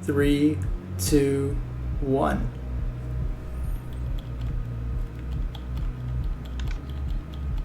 3, 2, 1.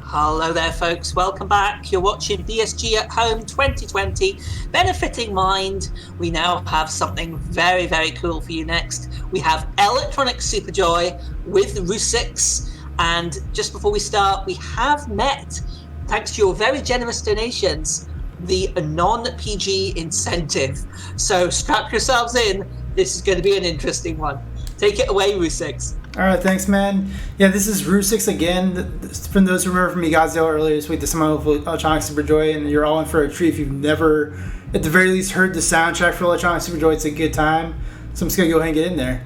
Hello there, folks. Welcome back. You're watching BSG at Home 2020, Benefiting Mind. We now have something very, very cool for you next. We have Electronic Superjoy with rusyxx. And just before we start, we have met, thanks to your very generous donations, the non-PG incentive. So strap yourselves in. This is going to be an interesting one. Take it away, rusyxx. All right, thanks, man. Yeah, this is rusyxx again. From those who remember from Godzilla earlier this week, the Summon of Electronic Superjoy, and you're all in for a treat if you've never, at the very least, heard the soundtrack for Electronic Superjoy. It's a good time. So I'm just going to go ahead and get in there.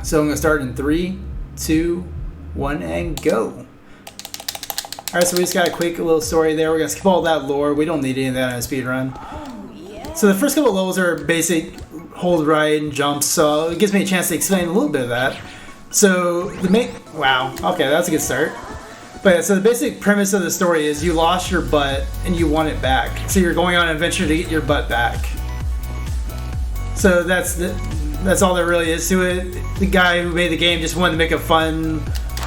So I'm going to start in 3, 2, 1, and go. All right, so we just got a quick little story there. We're going to skip all that lore. We don't need any of that in a speed run. So the first couple of levels are basic hold right and jumps, so it gives me a chance to explain a little bit of that. So the main, wow, okay, that's a good start. But so the basic premise of the story is you lost your butt and you want it back. So you're going on an adventure to get your butt back. So that's all there really is to it. The guy who made the game just wanted to make a fun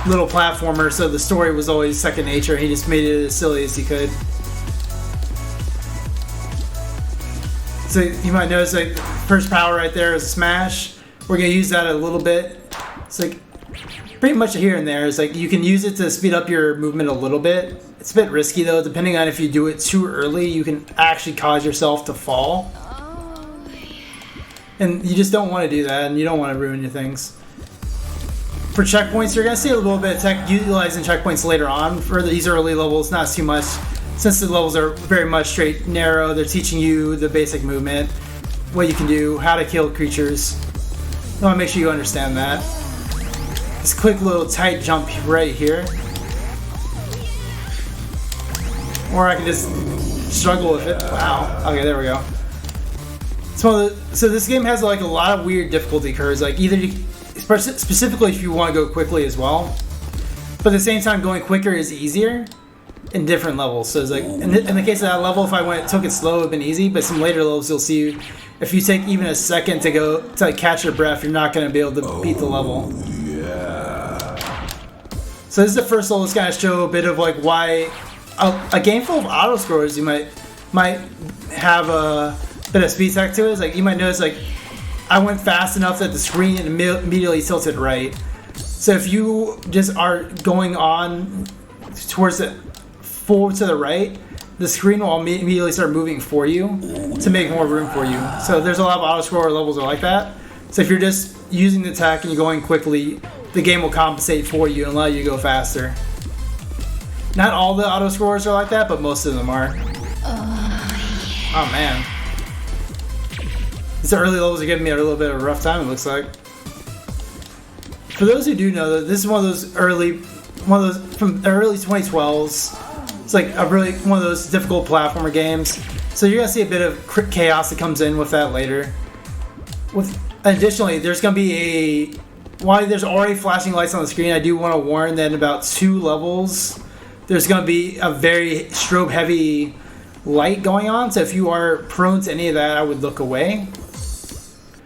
little platformer, so the story was always second nature. He just made it as silly as he could. So you might notice like first power right there is a smash. We're gonna use that a little bit. It's like pretty much here and there. It's like you can use it to speed up your movement a little bit. It's a bit risky though. Depending on if you do it too early, you can actually cause yourself to fall. And you just don't want to do that, and you don't want to ruin your things. For checkpoints, you're gonna see a little bit of tech utilizing checkpoints later on. For these early levels, not too much. Since the levels are very much straight narrow, they're teaching you the basic movement, what you can do, how to kill creatures. I want to make sure you understand that. This quick little tight jump right here. Or I can just struggle with it. Wow. Okay, there we go. So this game has like a lot of weird difficulty curves. Like either you, specifically if you want to go quickly as well, but at the same time going quicker is easier in different levels. So it's like in the case of that level, if I took it slow, it would have been easy. But some later levels, you'll see if you take even a second to go to like, catch your breath, you're not going to be able to beat the level. So this is the first level that's going to show a bit of like why a game full of auto scrollers you might have a bit of speed tech to it. It's like you might notice like I went fast enough that the screen immediately tilted right. So if you just are going on towards the forward to the right, the screen will immediately start moving for you to make more room for you. So there's a lot of auto scroller levels are like that. So if you're just using the tech and you're going quickly, the game will compensate for you and allow you to go faster. Not all the auto scrollers are like that, but most of them are. Oh man. These early levels are giving me a little bit of a rough time, it looks like. For those who do know, this is one of those from the early 2012s. It's like a really one of those difficult platformer games. So you're gonna see a bit of chaos that comes in with that later. Additionally, there's gonna be while there's already flashing lights on the screen, I do want to warn that in about 2 levels, there's gonna be a very strobe heavy light going on. So if you are prone to any of that, I would look away.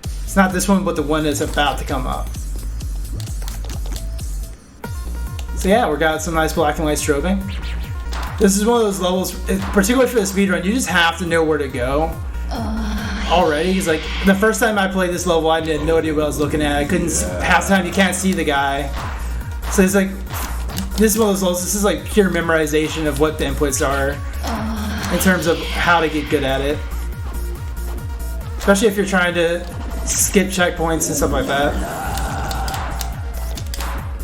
It's not this one, but the one that's about to come up. So yeah, we got some nice black and white strobing. This is one of those levels, particularly for the speedrun, you just have to know where to go already. Because like the first time I played this level, I had no idea what I was looking at. I couldn't, half the time you can't see the guy. So it's like, this is one of those levels, this is like pure memorization of what the inputs are in terms of how to get good at it. Especially if you're trying to skip checkpoints and stuff like that.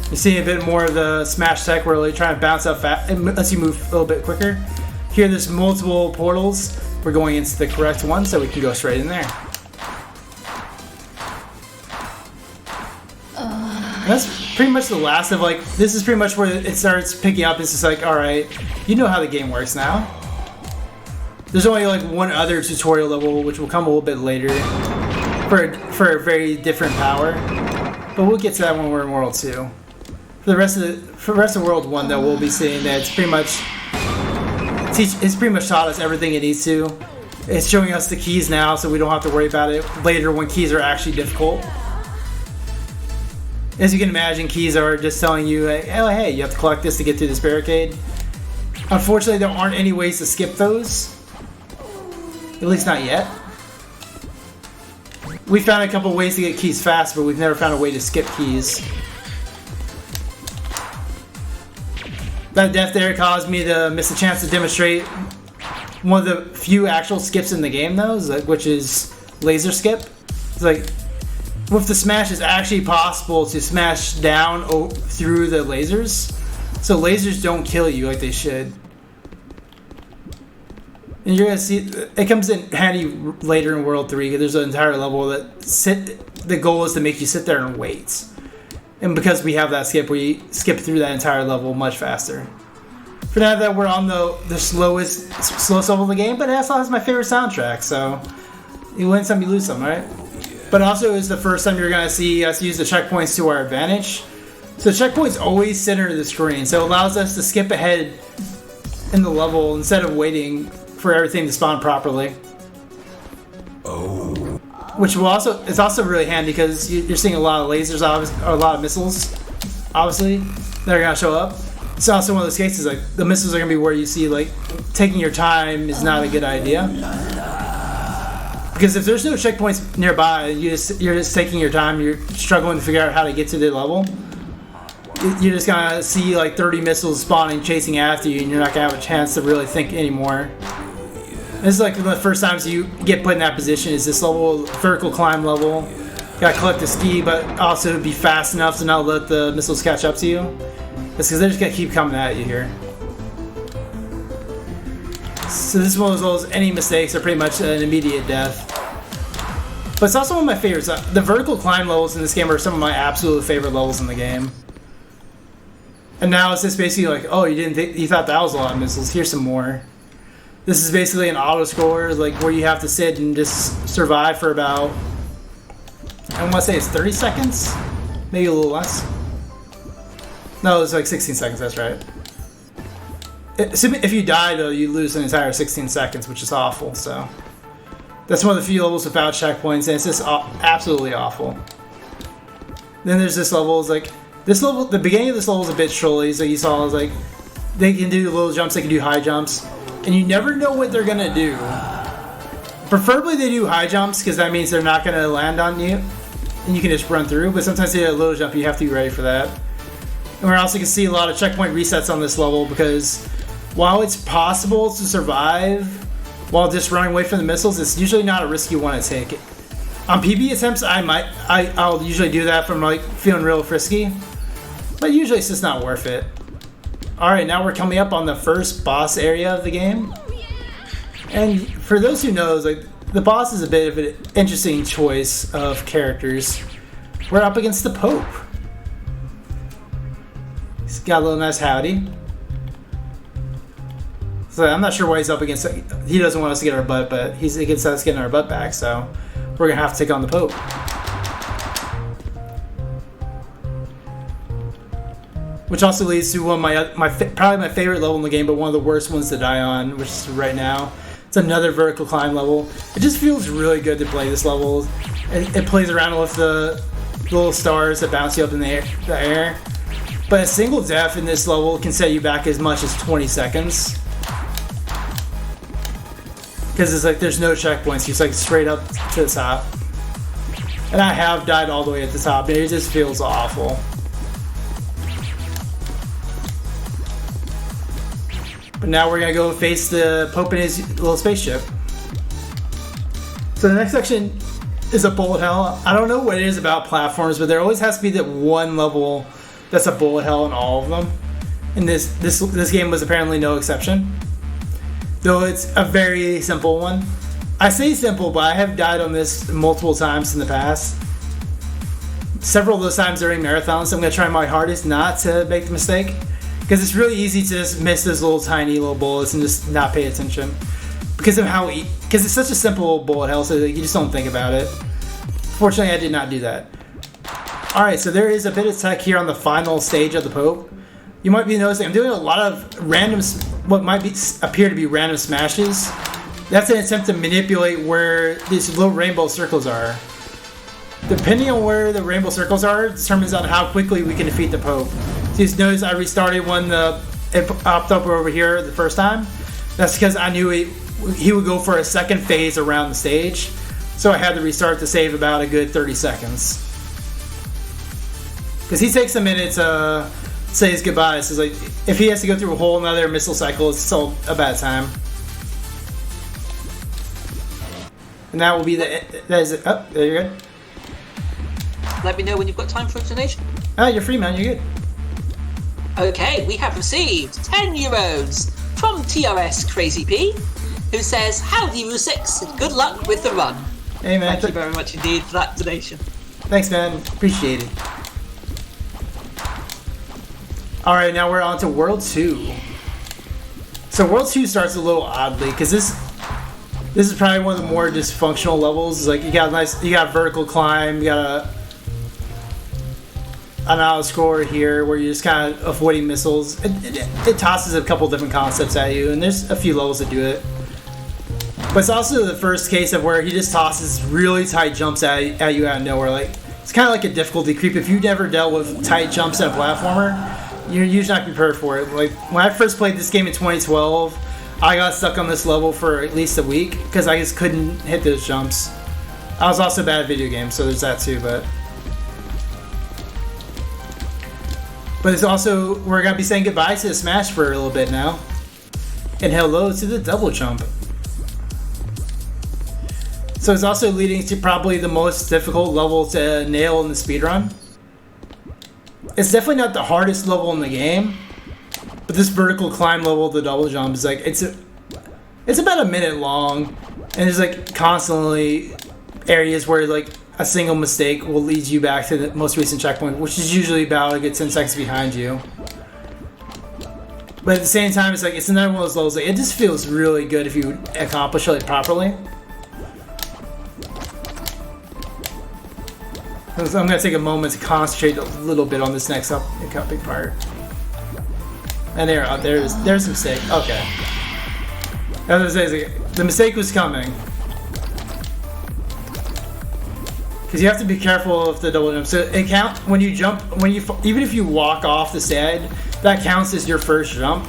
You're seeing a bit more of the smash tech where you're trying to bounce up fast unless you move a little bit quicker. Here there's multiple portals. We're going into the correct one so we can go straight in there. That's pretty much the last of like, this is pretty much where it starts picking up. It's just like, alright, you know how the game works now. There's only like one other tutorial level which will come a little bit later for a very different power. But we'll get to that when we're in World 2. For the rest of World 1 though, we'll be seeing that it's pretty much taught us everything it needs to. It's showing us the keys now, so we don't have to worry about it later when keys are actually difficult. As you can imagine, keys are just telling you, like, oh hey, you have to collect this to get through this barricade. Unfortunately, there aren't any ways to skip those. At least not yet. We found a couple ways to get keys fast, but we've never found a way to skip keys. That death there caused me to miss a chance to demonstrate one of the few actual skips in the game, though, which is laser skip. It's like, with the smash, it's actually possible to smash down through the lasers. So lasers don't kill you like they should. And you're gonna see, it comes in handy later in World 3. There's an entire level that the goal is to make you sit there and wait. And because we have that skip, we skip through that entire level much faster. For now that we're on the slowest level of the game, but it also has my favorite soundtrack, so you win some, you lose some, right? But also it's the first time you're gonna see us use the checkpoints to our advantage. So checkpoints always center the screen, so it allows us to skip ahead in the level instead of waiting for everything to spawn properly. Oh. Which will also, it's also really handy because you're seeing a lot of lasers, or a lot of missiles, obviously, that are gonna show up. It's also one of those cases, like, the missiles are gonna be where you see, like, taking your time is not a good idea. Because if there's no checkpoints nearby, you're just taking your time, you're struggling to figure out how to get to the level, you're just gonna see like 30 missiles spawning, chasing after you, and you're not gonna have a chance to really think anymore. This is like one of the first times you get put in that position, is this level, vertical climb level. You gotta collect the ski, but also be fast enough to not let the missiles catch up to you. That's because they're just gonna keep coming at you here. So this is one of those levels, any mistakes are pretty much an immediate death. But it's also one of my favorites. The vertical climb levels in this game are some of my absolute favorite levels in the game. And now it's just basically like, oh, you thought that was a lot of missiles, here's some more. This is basically an auto-scroller, like where you have to sit and just survive for about, I want to say it's 30 seconds? Maybe a little less. No, it's like 16 seconds, that's right. If you die, though, you lose an entire 16 seconds, which is awful, so. That's one of the few levels without checkpoints, and it's just absolutely awful. Then there's this level, it's like, this level, the beginning of this level is a bit trolly, so you saw, is like, they can do little jumps, they can do high jumps, and you never know what they're gonna do. Preferably they do high jumps, because that means they're not gonna land on you, and you can just run through, but sometimes they do a little jump, you have to be ready for that. And we're also gonna see a lot of checkpoint resets on this level, because while it's possible to survive while just running away from the missiles, it's usually not a risk you want to take. On PB attempts, I'll usually do that from like feeling real frisky, but usually it's just not worth it. Alright, now we're coming up on the first boss area of the game. And for those who know, like, the boss is a bit of an interesting choice of characters. We're up against the Pope. He's got a little nice howdy. So I'm not sure why he's up against. He doesn't want us to get our butt, but he's against us getting our butt back. So we're gonna have to take on the Pope. Which also leads to one of probably my favorite level in the game, but one of the worst ones to die on, which is right now. It's another vertical climb level. It just feels really good to play this level. It plays around with the little stars that bounce you up in the air. But a single death in this level can set you back as much as 20 seconds. Because it's like there's no checkpoints, you're like straight up to the top. And I have died all the way at the top, and it just feels awful. But now we're gonna go face the Pope in his little spaceship. So the next section is a bullet hell. I don't know what it is about platforms, but there always has to be that one level that's a bullet hell in all of them. And this game was apparently no exception. Though it's a very simple one. I say simple, but I have died on this multiple times in the past. Several of those times during marathons, so I'm going to try my hardest not to make the mistake. Because it's really easy to just miss those little tiny little bullets and just not pay attention. Because it's such a simple bullet hell, so you just don't think about it. Fortunately, I did not do that. Alright, so there is a bit of tech here on the final stage of the Pope. You might be noticing I'm doing a lot of random, what might appear to be random smashes. That's an attempt to manipulate where these little rainbow circles are. Depending on where the rainbow circles are, determines on how quickly we can defeat the Pope. So you notice I restarted when it popped up over here the first time. That's because I knew he would go for a second phase around the stage. So I had to restart to save about a good 30 seconds. Because he takes a minute to say his goodbyes. So like, if he has to go through a whole another missile cycle, it's still a bad time. And that will be that is it. Oh, there you're good. Let me know when you've got time for a donation. Oh, you're free, man. You're good. Okay, we have received 10 euros from TRS Crazy P, who says, "Howdy, rusyxx. Good luck with the run." Hey, man. Thank you very much indeed for that donation. Thanks, man. Appreciate it. All right, now we're on to World 2. So World 2 starts a little oddly because this is probably one of the more dysfunctional levels. Like you got vertical climb, you got an auto score here where you're just kind of avoiding missiles. It tosses a couple different concepts at you, and there's a few levels that do it. But it's also the first case of where he just tosses really tight jumps at you out of nowhere. Like it's kind of like a difficulty creep. If you've never dealt with tight jumps in a platformer, you're usually not prepared for it. Like when I first played this game in 2012, I got stuck on this level for at least a week because I just couldn't hit those jumps. I was also bad at video games, so there's that too. But it's also, we're going to be saying goodbye to the Smash for a little bit now. And hello to the double jump. So it's also leading to probably the most difficult level to nail in the speedrun. It's definitely not the hardest level in the game. But this vertical climb level, the double jump, is like, it's about a minute long. And there's like constantly areas where like a single mistake will lead you back to the most recent checkpoint, which is usually about a good 10 seconds behind you. But at the same time, it's like it's another one of those levels. Like, it just feels really good if you accomplish it properly. So I'm gonna take a moment to concentrate a little bit on this next big part. And there's a mistake. Okay. As I was saying, the mistake was coming. Because you have to be careful of the double jump. So it counts when you jump, even if you walk off the side, that counts as your first jump.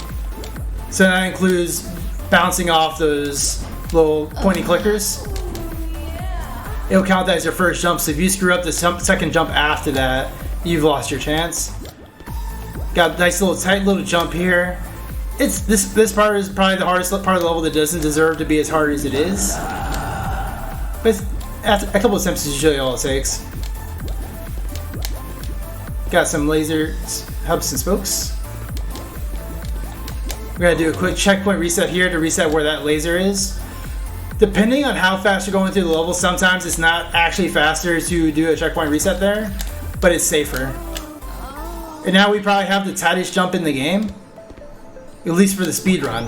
So that includes bouncing off those little pointy clickers. It'll count that as your first jump. So if you screw up the second jump after that, you've lost your chance. Got a nice little tight little jump here. It's this part is probably the hardest part of the level that doesn't deserve to be as hard as it is. But after a couple of attempts is usually all it takes. Got some laser hubs and spokes. We're gonna do a quick checkpoint reset here to reset where that laser is. Depending on how fast you're going through the level, sometimes it's not actually faster to do a checkpoint reset there, but it's safer. And now we probably have the tightest jump in the game, at least for the speed run.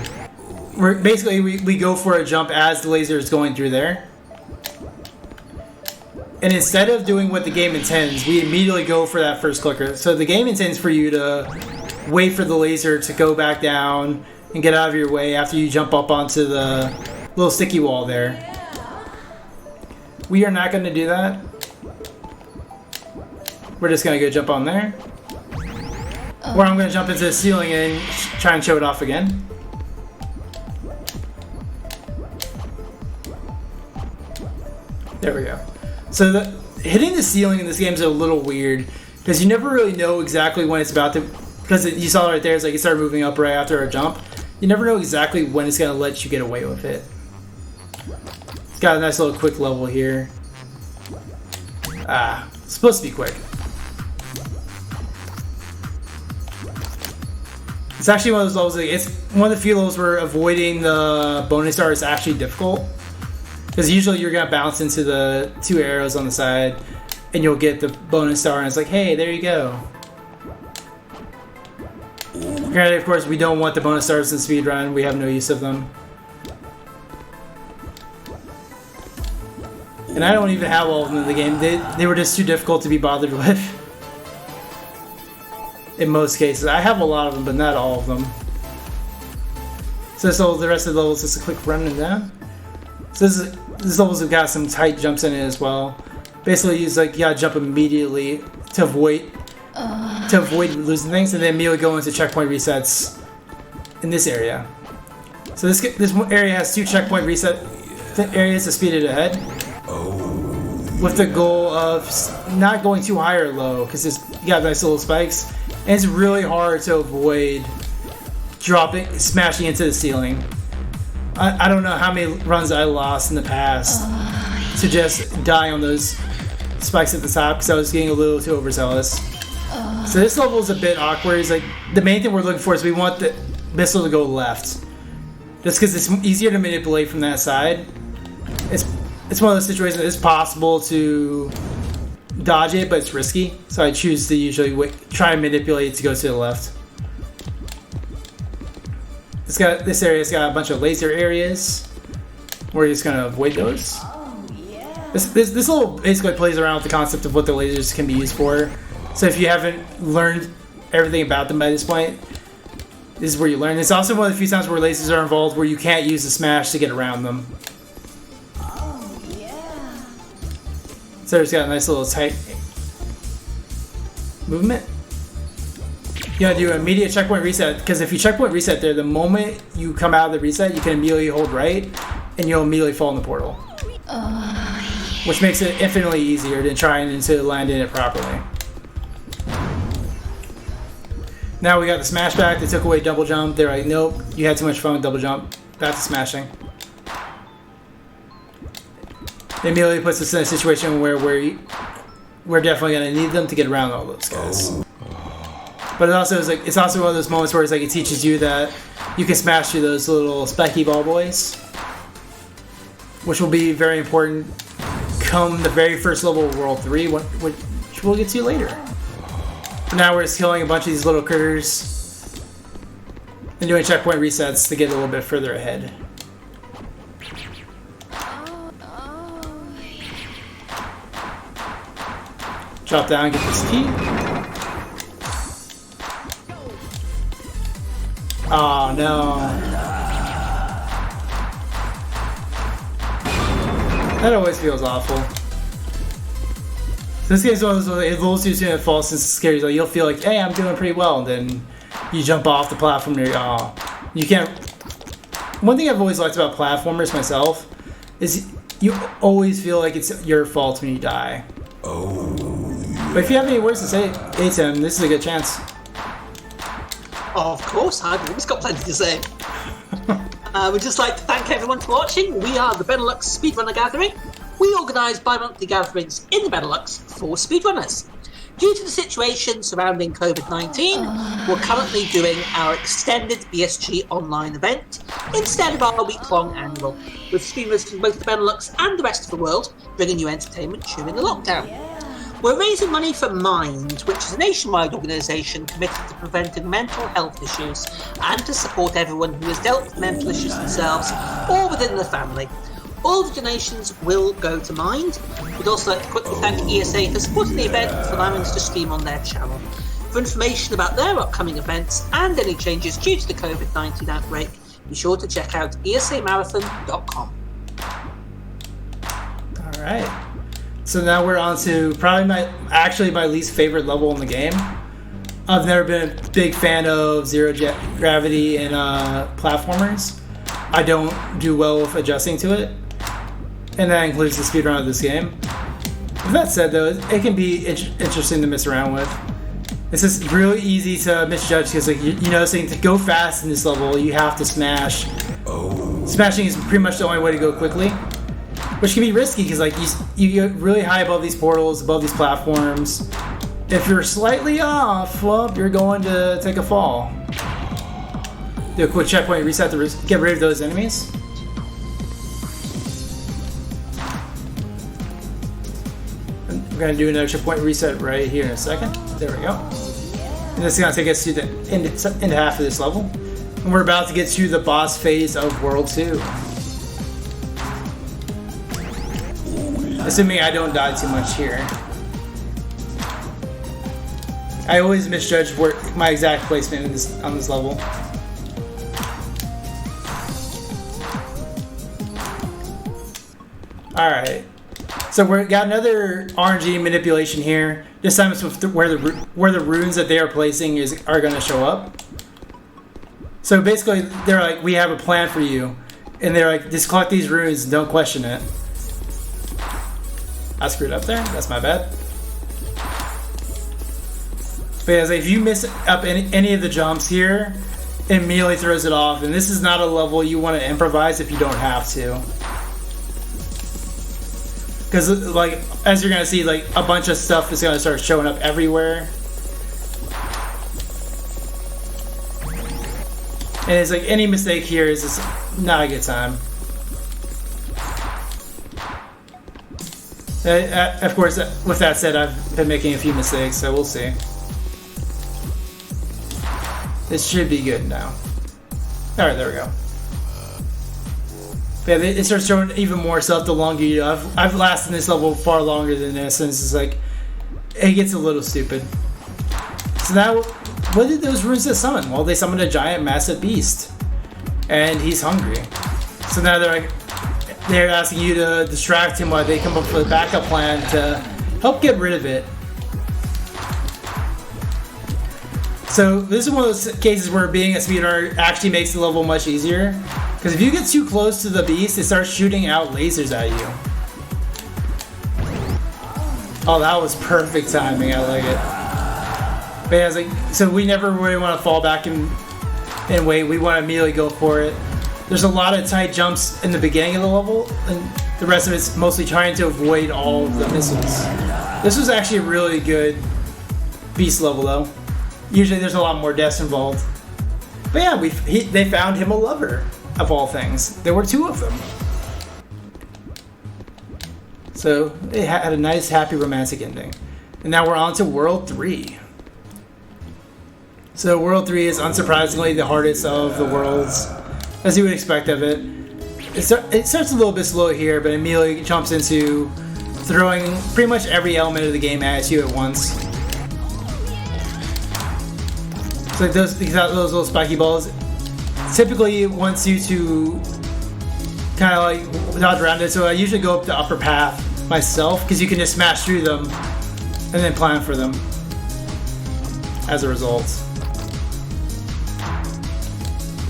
Basically we go for a jump as the laser is going through there. And instead of doing what the game intends, we immediately go for that first clicker. So the game intends for you to wait for the laser to go back down and get out of your way after you jump up onto the little sticky wall there. We are not going to do that. We're just going to go jump on there. Where I'm going to jump into the ceiling and try and show it off again. There we go. So hitting the ceiling in this game is a little weird because you never really know exactly when it's about to, because you saw it right there, it's like it started moving up right after a jump. You never know exactly when it's going to let you get away with it. It's got a nice little quick level here. It's supposed to be quick. It's actually one of those levels, it's one of the few levels where avoiding the bonus star is actually difficult. Because usually you're going to bounce into the two arrows on the side and you'll get the bonus star and it's like, hey, there you go. Granted, of course, we don't want the bonus stars in speedrun. We have no use of them. And I don't even have all of them in the game. They were just too difficult to be bothered with. In most cases. I have a lot of them, but not all of them. So the rest of the levels is a quick running down. So this level's got some tight jumps in it as well. Basically, you gotta jump immediately to avoid losing things, and then immediately go into checkpoint resets in this area. So this area has 2 checkpoint reset areas to speed it ahead, with the goal of not going too high or low, because you got nice little spikes, and it's really hard to avoid smashing into the ceiling. I don't know how many runs I lost in the past to just die on those spikes at the top because I was getting a little too overzealous. So this level is a bit awkward. It's like the main thing we're looking for is we want the missile to go left, just because it's easier to manipulate from that side. It's one of those situations that it's possible to dodge it, but it's risky. So I choose to usually try and manipulate it to go to the left. This area's got a bunch of laser areas. We're just gonna avoid those. This level basically plays around with the concept of what the lasers can be used for. So if you haven't learned everything about them by this point, this is where you learn. It's also one of the few times where lasers are involved where you can't use the smash to get around them. So it's got a nice little tight movement. You gotta do an immediate checkpoint reset, because if you checkpoint reset there, the moment you come out of the reset, you can immediately hold right, and you'll immediately fall in the portal. Which makes it infinitely easier than trying to land in it properly. Now we got the smash back. They took away double jump. They're like, nope, you had too much fun with double jump. Back to smashing. It immediately puts us in a situation where we're definitely gonna need them to get around all those guys. But it's also one of those moments where it teaches you that you can smash through those little specky ball boys, which will be very important come the very first level of World 3, which we'll get to later. But now we're just killing a bunch of these little critters and doing checkpoint resets to get a little bit further ahead. Drop down and get this key. Oh no. That always feels awful. So this game's one of those, it lulls you to a false sense of scary. Like you'll feel like, hey, I'm doing pretty well, and then you jump off the platform and you're, oh. You can't. One thing I've always liked about platformers myself is you always feel like it's your fault when you die. But if you have any words to say, hey Tim, this is a good chance. Of course, I've always got plenty to say. We'd just like to thank everyone for watching. We are the Benelux Speedrunner Gathering. We organise bi-monthly gatherings in the Benelux for speedrunners. Due to the situation surrounding COVID-19, we're currently doing our extended BSG online event instead of our week-long annual, with streamers from both the Benelux and the rest of the world bringing you entertainment during the lockdown. We're raising money for Mind, which is a nationwide organisation committed to preventing mental health issues and to support everyone who has dealt with mental issues themselves or within their family. All the donations will go to Mind. We'd also like to quickly thank ESA for supporting the event and for allowing us to stream on their channel. For information about their upcoming events and any changes due to the COVID-19 outbreak, be sure to check out esamarathon.com. Alright. So now we're on to probably my least favorite level in the game. I've never been a big fan of zero gravity and platformers. I don't do well with adjusting to it, and that includes the speedrun of this game. With that said, though, it can be interesting to mess around with. This is really easy to misjudge because, you know, saying to go fast in this level, you have to smash. Smashing is pretty much the only way to go quickly. Which can be risky because you get really high above these portals, above these platforms. If you're slightly off, well, you're going to take a fall. Do a quick checkpoint reset to get rid of those enemies. And we're going to do another checkpoint reset right here in a second. There we go. And this is going to take us to the end half of this level. And we're about to get to the boss phase of World 2. Assuming I don't die too much here. I always misjudge my exact placement on this level. Alright. So we got another RNG manipulation here. This time it's with where the runes that they are placing are going to show up. So basically, they're like, we have a plan for you. And they're like, just collect these runes and don't question it. I screwed up there. That's my bad. But yeah, if you miss up any of the jumps here, it immediately throws it off. And this is not a level you want to improvise if you don't have to. Because, like, as you're going to see, like, a bunch of stuff is going to start showing up everywhere. And it's like, any mistake here is just not a good time. Of course, with that said, I've been making a few mistakes, so we'll see. This should be good now. Alright, there we go. Yeah, it starts showing even more stuff the longer you do. I've lasted in this level far longer than this, and it's just like, it gets a little stupid. So now, what did those runes just summon? Well, they summoned a giant, massive beast. And he's hungry. So now they're asking you to distract him while they come up with a backup plan to help get rid of it. So this is one of those cases where being a speedrunner actually makes the level much easier. Because if you get too close to the beast, it starts shooting out lasers at you. Oh, that was perfect timing. I like it. But yeah, it's like, so we never really want to fall back and wait. We want to immediately go for it. There's a lot of tight jumps in the beginning of the level, and the rest of it's mostly trying to avoid all of the missiles. This was actually a really good beast level, though. Usually there's a lot more deaths involved. But yeah, they found him a lover. Of all things. There were 2 of them. So it had a nice, happy, romantic ending. And now we're on to World 3. So World 3 is unsurprisingly the hardest of the worlds, as you would expect of it. It starts a little bit slow here, but immediately jumps into throwing pretty much every element of the game at you at once. So those little spiky balls typically wants you to kind of like dodge around it, so I usually go up the upper path myself because you can just smash through them and then plan for them as a result.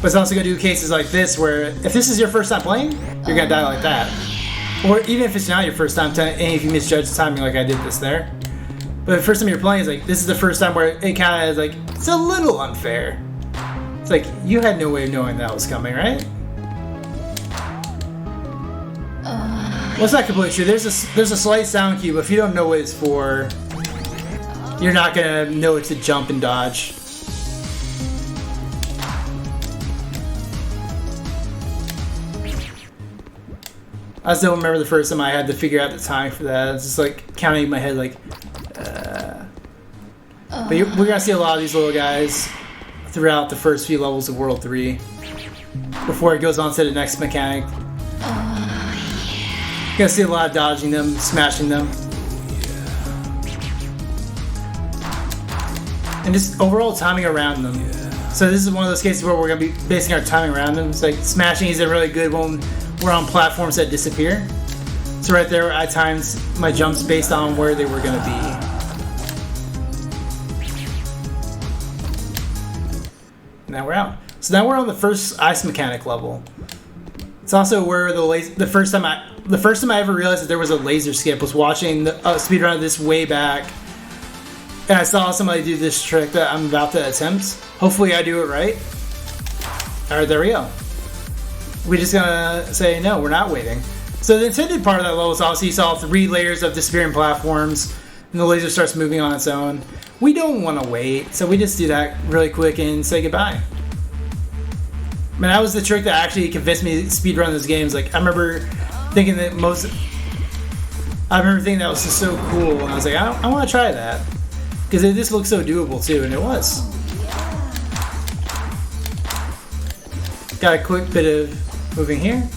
But it's also going to do cases like this where if this is your first time playing, you're going to die like that. Or even if it's not your first time, and if you misjudge the timing like I did this there. But the first time you're playing is like, this is the first time where it kind of is like, it's a little unfair. It's like, you had no way of knowing that was coming, right? Well, it's not completely true. There's a slight sound cue, but if you don't know what it's for, you're not going to know it to jump and dodge. I just don't remember the first time I had to figure out the time for that. It's just like counting in my head like... But we're going to see a lot of these little guys throughout the first few levels of World 3 before it goes on to the next mechanic. You're gonna see a lot of dodging them, smashing them, and just overall timing around them. So this is one of those cases where we're gonna be basing our timing around them. It's like smashing isn't really good when we're on platforms that disappear. So right there I timed my jumps based on where they were gonna be. Now we're out. So now we're on the first ice mechanic level. It's also where the first time I ever realized that there was a laser skip was watching the speedrun of this way back, and I saw somebody do this trick that I'm about to attempt. Hopefully I do it right. Alright, there we go. We're just gonna say no, we're not waiting. So the intended part of that level is obviously you saw 3 layers of disappearing platforms, and the laser starts moving on its own. We don't want to wait, so we just do that really quick and say goodbye. Man, that was the trick that actually convinced me to speedrun those games. Like, I remember thinking that that was just so cool, and I was like, I want to try that. Because it just looked so doable, too, and it was. Got a quick bit of moving here.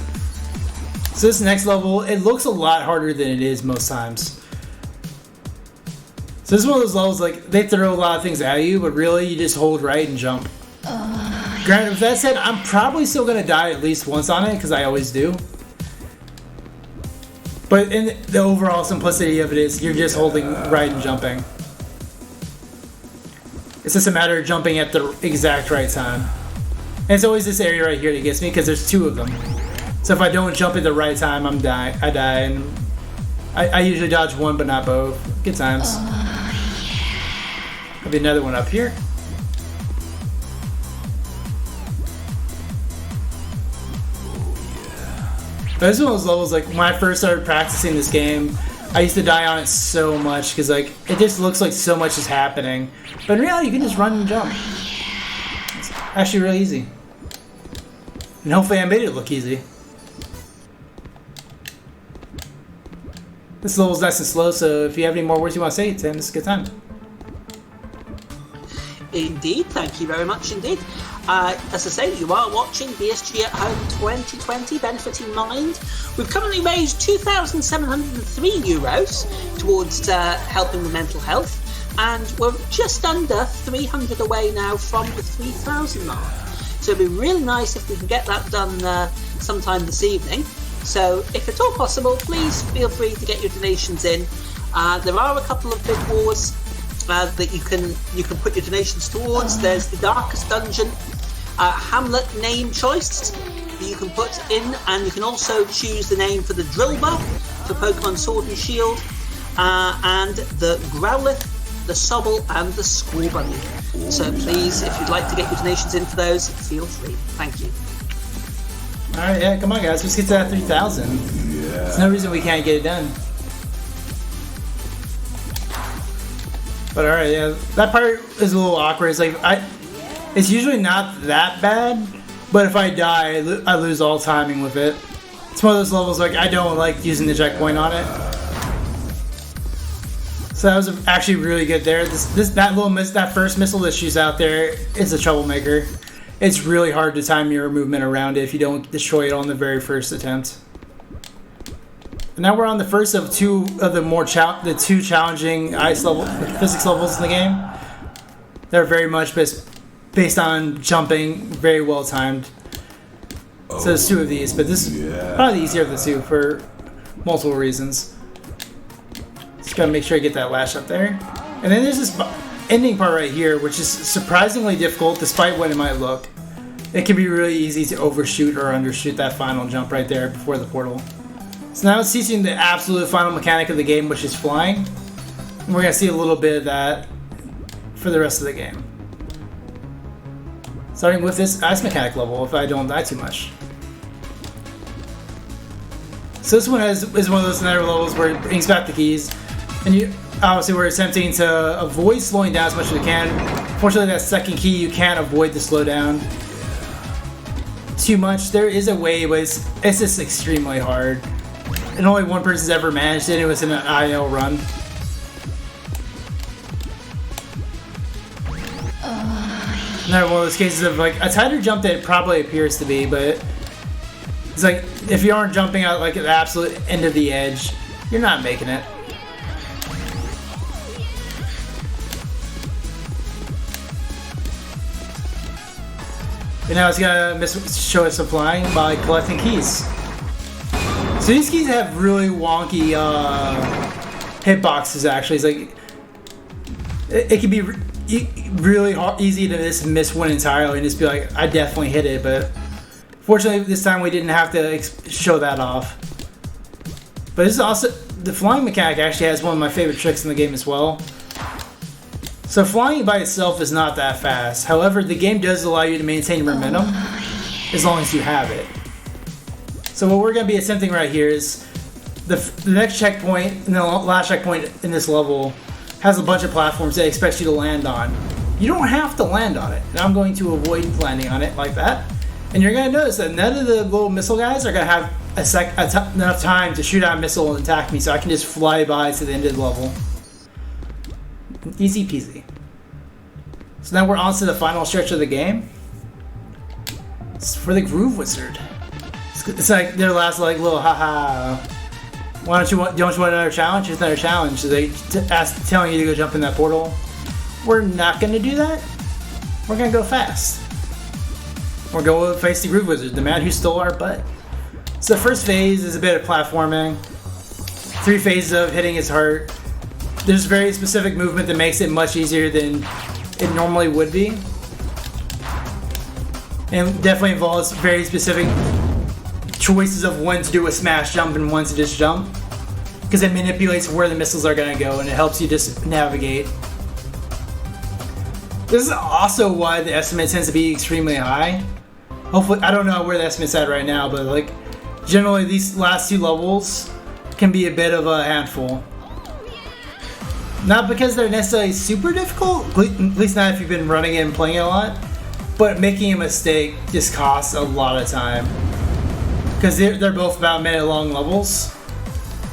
So this next level, it looks a lot harder than it is most times. So this is one of those levels, like, they throw a lot of things at you, but really, you just hold right and jump. Granted, with that said, I'm probably still going to die at least once on it, because I always do. But in the overall simplicity of it is you're just holding right and jumping. It's just a matter of jumping at the exact right time. And it's always this area right here that gets me because there's 2 of them. So if I don't jump at the right time, I die. And I usually dodge one but not both. Good times. There'll be another one up here. But this is one of those levels, like, when I first started practicing this game, I used to die on it so much, because, like, it just looks like so much is happening. But in reality, you can just run and jump. It's actually really easy. And hopefully I made it look easy. This level's nice and slow, so if you have any more words you want to say, Tim, this is a good time. Indeed, thank you very much indeed. As I say, you are watching BSG at Home 2020, Benefiting Mind. We've currently raised €2,703 towards helping with mental health, and we're just under 300 away now from the 3,000 mark. So it'd be really nice if we can get that done sometime this evening. So if at all possible, please feel free to get your donations in. There are a couple of big wars that you can put your donations towards. There's the Darkest Dungeon Hamlet name choice that you can put in, and you can also choose the name for the Drill Buff for Pokemon Sword and Shield, and the Growlithe, the Sobble, and the Squall Bunny. So please, if you'd like to get your donations in for those, feel free. Thank you. Alright, yeah, come on guys, let's get to that 3,000. There's no reason we can't get it done. But alright, yeah, that part is a little awkward. It's like, it's usually not that bad, but if I die, I lose all timing with it. It's one of those levels like I don't like using the checkpoint on it. So that was actually really good there. That first missile that shoots out there is a troublemaker. It's really hard to time your movement around it if you don't destroy it on the very first attempt. And now we're on the first of two of the two challenging physics levels in the game. They're very much based on jumping, very well timed. So there's 2 of these, but this is probably the easier of the 2 for multiple reasons. Just gotta make sure I get that lash up there. And then there's this ending part right here, which is surprisingly difficult despite what it might look. It can be really easy to overshoot or undershoot that final jump right there before the portal. So now it's teaching the absolute final mechanic of the game, which is flying. And we're gonna see a little bit of that for the rest of the game. Starting with this ice mechanic level, if I don't die too much. So this one is one of those nether levels where it brings back the keys, and obviously we're attempting to avoid slowing down as much as we can. Fortunately, that second key you can't avoid the slowdown too much. There is a way, but it's just extremely hard. And only one person's ever managed it. It was in an IL run. Another one of those cases of like a tighter jump that it probably appears to be, but it's like if you aren't jumping out like at the absolute end of the edge, you're not making it. And now it's gonna show us some flying by collecting keys. So these keys have really wonky hitboxes. Actually, it's like it can be really easy to miss one entirely and just be like, I definitely hit it. But fortunately, this time we didn't have to show that off. But this is also the flying mechanic. Actually, has one of my favorite tricks in the game as well. So flying by itself is not that fast. However, the game does allow you to maintain momentum as long as you have it. So what we're going to be attempting right here is the next checkpoint and the last checkpoint in this level has a bunch of platforms that it expects you to land on. You don't have to land on it, and I'm going to avoid landing on it like that. And you're going to notice that none of the little missile guys are going to have enough time to shoot out a missile and attack me, so I can just fly by to the end of the level. Easy peasy. So now we're on to the final stretch of the game. It's for the Groove Wizard. It's like their last like little haha. Don't you want another challenge? Here's another challenge. So they telling you to go jump in that portal. We're not going to do that. We're going to go fast. We're going to face the Groove Wizard, the man who stole our butt. So the first phase is a bit of platforming. 3 phases of hitting his heart. There's very specific movement that makes it much easier than it normally would be. And definitely involves very specific choices of when to do a smash jump and when to just jump. Because it manipulates where the missiles are going to go and it helps you just navigate. This is also why the estimate tends to be extremely high. Hopefully, I don't know where the estimate's at right now, but like generally these last 2 levels can be a bit of a handful. Not because they're necessarily super difficult, at least not if you've been running it and playing it a lot, but making a mistake just costs a lot of time. Because they're both about minute-long levels,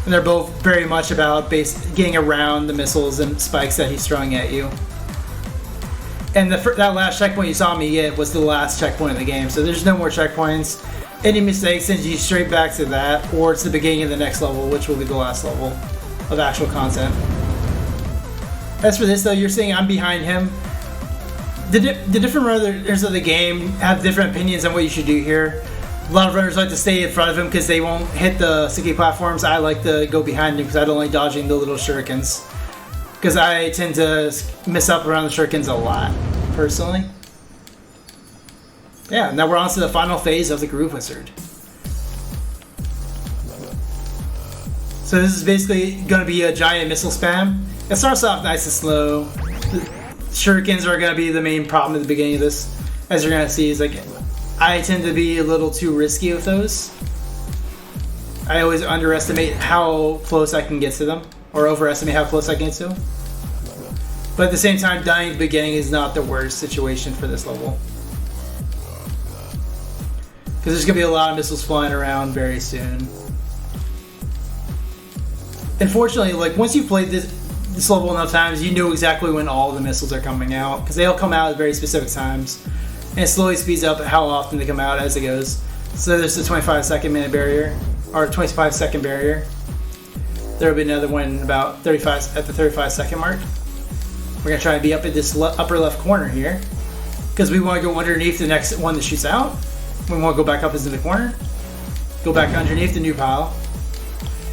and they're both very much about getting around the missiles and spikes that he's throwing at you. And that last checkpoint you saw me get was the last checkpoint in the game, so there's no more checkpoints. Any mistakes sends you straight back to that, or it's the beginning of the next level, which will be the last level of actual content. As for this though, you're saying I'm behind him. The different runners of the game have different opinions on what you should do here. A lot of runners like to stay in front of him because they won't hit the sticky platforms. I like to go behind him because I don't like dodging the little shurikens. Because I tend to miss up around the shurikens a lot, personally. Yeah, now we're on to the final phase of the Groove Wizard. So this is basically going to be a giant missile spam. It starts off nice and slow. The shurikens are going to be the main problem at the beginning of this. As you're going to see, is like I tend to be a little too risky with those. I always underestimate how close I can get to them, or overestimate how close I can get to them. But at the same time, dying at the beginning is not the worst situation for this level. Because there's going to be a lot of missiles flying around very soon. Unfortunately, like once you've played this level enough times, you know exactly when all the missiles are coming out. Because they all come out at very specific times. And it slowly speeds up how often they come out as it goes. So there's the 25-second barrier, or 25-second barrier. There will be another one about at the 35-second mark. We're going to try and be up at this upper left corner here. Because we want to go underneath the next one that shoots out. We want to go back up into the corner. Go back underneath the new pile.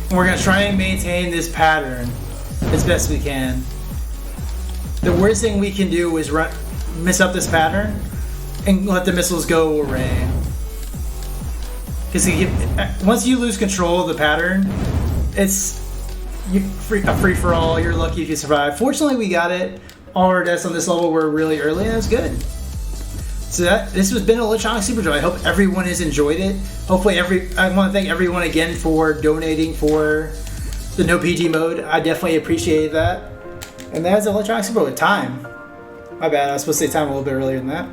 And we're going to try and maintain this pattern as best we can. The worst thing we can do is miss up this pattern and let the missiles go array. Because once you lose control of the pattern, it's a free-for-all. You're lucky if you survive. Fortunately, we got it. All our deaths on this level were really early, and it was good. So this has been Electronic Superjoy. I hope everyone has enjoyed it. Hopefully, I want to thank everyone again for donating for the no PG mode. I definitely appreciate that. And that's Electronic Superjoy. Time. My bad. I was supposed to say time a little bit earlier than that.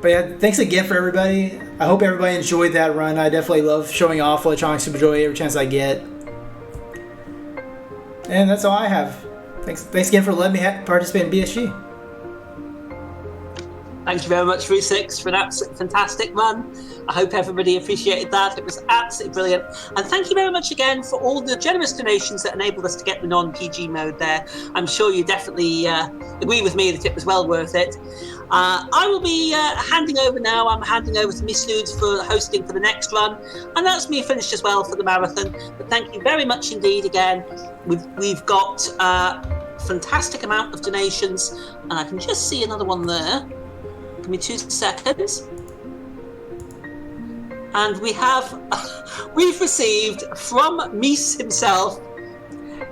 But yeah, thanks again for everybody. I hope everybody enjoyed that run. I definitely love showing off Electronic Superjoy every chance I get. And that's all I have. Thanks again for letting me participate in BSG. Thank you very much, rusyxx, for that fantastic run. I hope everybody appreciated that. It was absolutely brilliant. And thank you very much again for all the generous donations that enabled us to get the non-PG mode there. I'm sure you definitely agree with me that it was well worth it. I will be handing over now. I'm handing over to Miss Nudes for hosting for the next run. And that's me finished as well for the marathon. But thank you very much indeed again. We've got a fantastic amount of donations. And I can just see another one there. Give me 2 seconds. And we've received from Mies himself,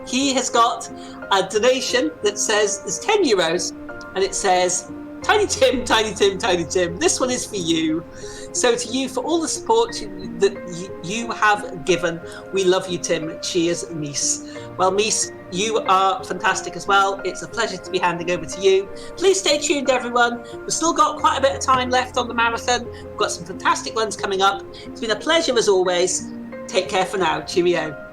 he has got a donation that says, there's 10 euros, and it says, Tiny Tim, Tiny Tim, Tiny Tim, this one is for you. So to you, for all the support that you have given, we love you, Tim. Cheers, Mies. Well, Mies, you are fantastic as well. It's a pleasure to be handing over to you. Please stay tuned, everyone. We've still got quite a bit of time left on the marathon. We've got some fantastic runs coming up. It's been a pleasure as always. Take care for now. Cheerio.